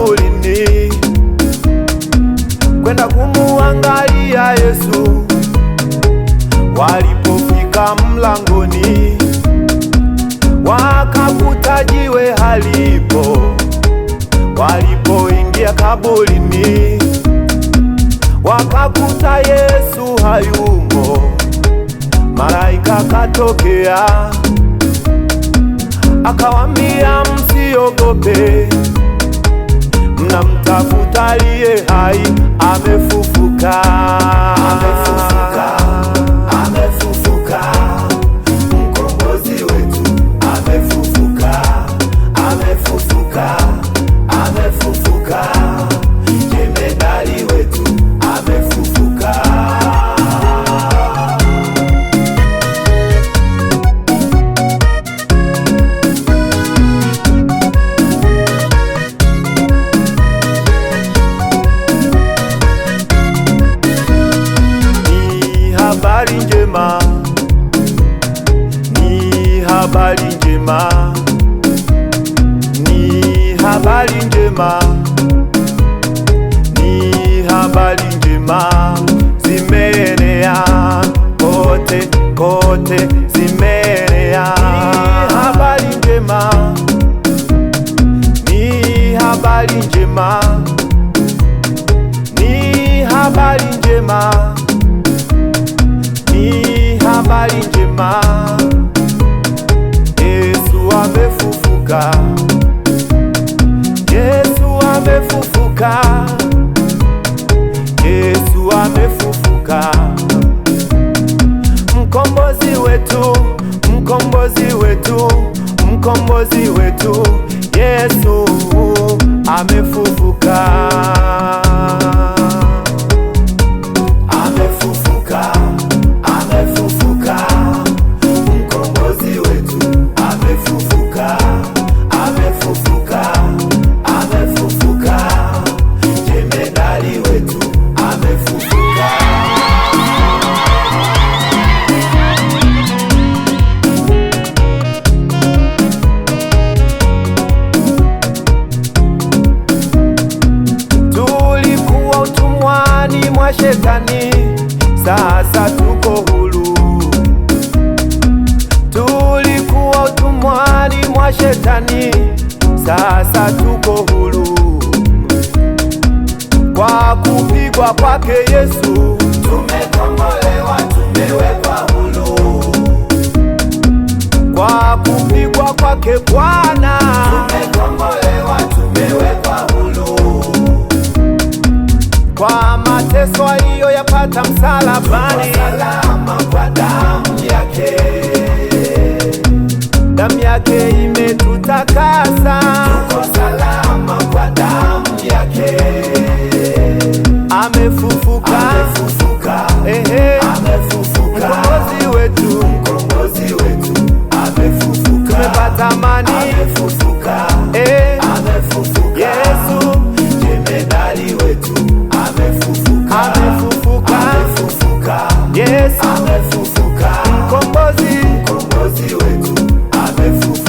kaburini kwenda kumuangalia Yesu. Walipofika mlangoni, wakakuta jiwe halipo. Walipoingia kaburini, wakakuta Yesu hayumo. Malaika katokea akawaambia, msiogope, mnamtafuta aliye hai, amefufuka. Amefufuka, amefufuka, mkombozi wetu amefufuka. Amefufuka, amefufuka, jemedali wetu amefufuka. Habari njema, ni habari njema, ni habari njema, ni habari njema, zimeenea kote kote, zimeenea. Ni habari njema, ni habari njema, ni habari njema, ni habari njema, Yesu amefufuka. Yesu amefufuka. Yesu amefufuka. Mkombozi wetu, mkombozi wetu, mkombozi wetu, Yesu amefufuka. Amefufuka. Amefufuka, mkombozi wetu amefufuka. Amefufuka, amefufuka, jemedali wetu amefufuka. Tulikuwa utumwani mwa Shetani, sasa tuko huru. Tulikuwa utumwani mwa Shetani, sasa tuko huru. Kwa kupigwa kwake Yesu tumekombolewa, tumewekwa huru. Kwa kupigwa kwake Bwana tumekombolewa, tumewekwa huru. Kwa mateso aliyoyapata msalabani, tuko salama kwa damu yake. Damu yake imetutakasa, tuko salama kwa damu yake. Amefufuka, amefufuka, amefufuka, mkombozi wetu, mkombozi wetu amefufuka. Tumepata amani, amefufuka, amefufuka, Yesu jemedali wetu amefufuka. Amefufuka, amefufuka, Yesu amefufuka. Mkombozi, mkombozi wetu amefufuka.